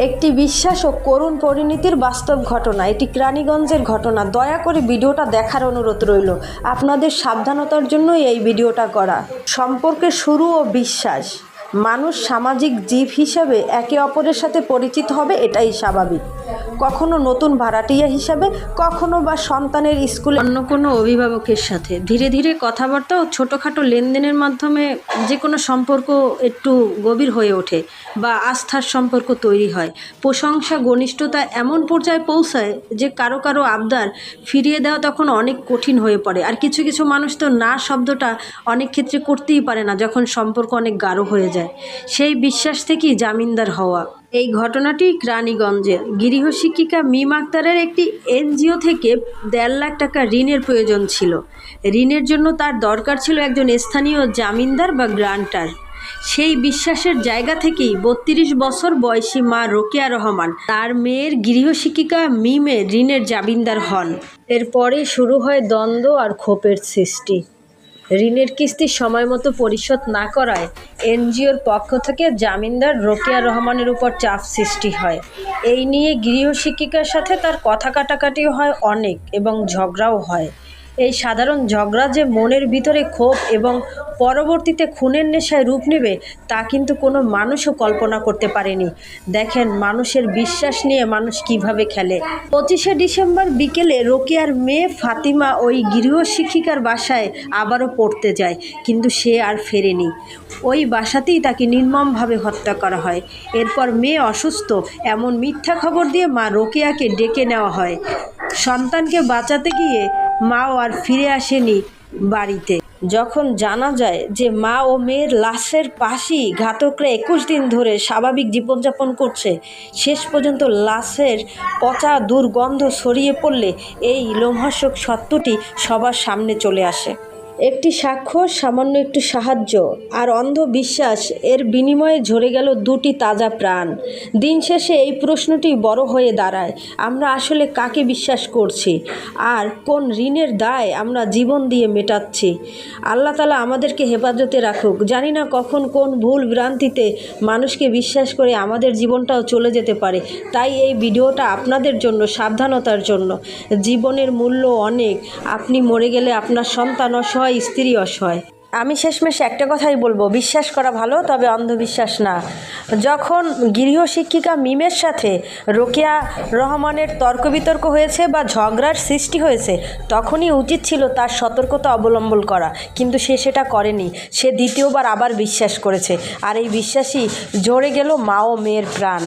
একটি বিশ্বাস ও করুণ পরিণতির বাস্তব ঘটনা। এটি কেরানীগঞ্জের ঘটনা। দয়া করে ভিডিওটা দেখার অনুরোধ রইল। আপনাদের সাবধানতার জন্যই এই ভিডিওটা করা। সম্পর্কের শুরু ও বিশ্বাস। মানুষ সামাজিক জীব হিসাবে একে অপরের সাথে পরিচিত হবে, এটাই স্বাভাবিক। কখনো নতুন ভাড়াটিয়া হিসাবে, কখনো বা সন্তানের স্কুলে অন্য কোনো অভিভাবকের সাথে। ধীরে ধীরে কথাবার্তা ও ছোটোখাটো লেনদেনের মাধ্যমে যে কোনো সম্পর্ক একটু গভীর হয়ে ওঠে বা আস্থার সম্পর্ক তৈরি হয়। প্রশংসা, ঘনিষ্ঠতা এমন পর্যায়ে পৌঁছায় যে কারো কারো আবদার ফিরিয়ে দেওয়া তখন অনেক কঠিন হয়ে পড়ে। আর কিছু কিছু মানুষ তো না শব্দটা অনেক ক্ষেত্রে করতেই পারে না যখন সম্পর্ক অনেক গাঢ় হয়ে যায়। সেই বিশ্বাস থেকেই জামিনদার হওয়া। এই ঘটনাটি কেরানীগঞ্জের। গৃহশিক্ষিকা মিম আক্তারের একটি এনজিও থেকে 1.5 লাখ টাকা ঋণের প্রয়োজন ছিল। ঋণের জন্য তার দরকার ছিল একজন স্থানীয় জামিনদার বা গ্রান্টার। সেই বিশ্বাসের জায়গা থেকেই 32 বছর বয়সী মা রোকেয়া রহমান তার মেয়ের গৃহশিক্ষিকা মিমের ঋণের জামিনদার হন। এরপরে শুরু হয় দ্বন্দ্ব আর ক্ষোভের সৃষ্টি। ঋণের কিস্তি সময় মতো পরিশোধ না করায় এনজিওর পক্ষ থেকে জামিনদার রোকেয়া রহমানের উপর চাপ সৃষ্টি হয়। এই নিয়ে গৃহশিক্ষিকার সাথে তার কথা কাটাকাটিও হয় অনেক, এবং ঝগড়াও হয়। এই সাধারণ ঝগড়া যে মনের ভিতরে ক্ষোভ এবং পরবর্তীতে খুনের নেশায় রূপ নেবে তা কিন্তু কোনো মানুষও কল্পনা করতে পারেনি। দেখেন মানুষের বিশ্বাস নিয়ে মানুষ কিভাবে খেলে। 25শে ডিসেম্বর বিকেলে রোকেয়ার মেয়ে ফাতিমা ওই গৃহশিক্ষিকার বাসায় আবারও পড়তে যায়, কিন্তু সে আর ফেরেনি। ওই বাসাতেই তাকে নির্মমভাবে হত্যা করা হয়। এরপর মেয়ে অসুস্থ এমন মিথ্যা খবর দিয়ে মা রোকেয়াকে ডেকে নেওয়া হয়। সন্তানকে বাঁচাতে গিয়ে মাও আর ফিরে আসেনি বাড়িতে। যখন জানা যায় যে মা ও মেয়ের লাশের পাশেই ঘাতকরা 21 দিন ধরে স্বাভাবিক জীবনযাপন করছে, শেষ পর্যন্ত লাশের পচা দুর্গন্ধ ছড়িয়ে পড়লে এই লোমহর্ষক সত্যটি সবার সামনে চলে আসে। একটি সাক্ষ্য, সামান্য একটু সাহায্য আর অন্ধ বিশ্বাস, এর বিনিময়ে ঝরে গেল 2টি তাজা প্রাণ। দিন শেষে এই প্রশ্নটি বড় হয়ে দাঁড়ায়, আমরা আসলে কাকে বিশ্বাস করছি, আর কোন ঋণের দায় আমরা জীবন দিয়ে মেটাচ্ছি। আল্লাহ তাআলা আমাদেরকে হেফাজতে রাখুক। জানি না কখন কোন ভুল ভ্রান্তিতে মানুষকে বিশ্বাস করে আমাদের জীবনটাও চলে যেতে পারে। তাই এই ভিডিওটা আপনাদের জন্য, সাবধানতার জন্য। জীবনের মূল্য অনেক। আপনি মরে গেলে আপনার সন্তান অসহায়, স্ত্রী অসহায়। আমি শেষমেশ একটা কথাই বলবো, বিশ্বাস করা ভালো, তবে অন্ধবিশ্বাস না। যখন গৃহশিক্ষিকা মিমের সাথে রোকেয়া রহমানের তর্ক বিতর্ক হয়েছে বা ঝগড়ার সৃষ্টি হয়েছে, তখনই উচিত ছিল তার সতর্কতা অবলম্বন করা, কিন্তু সে সেটা করেনি। সে দ্বিতীয়বার আবার বিশ্বাস করেছে, আর এই বিশ্বাসই ঝরে গেল মা ও মেয়ের প্রাণ।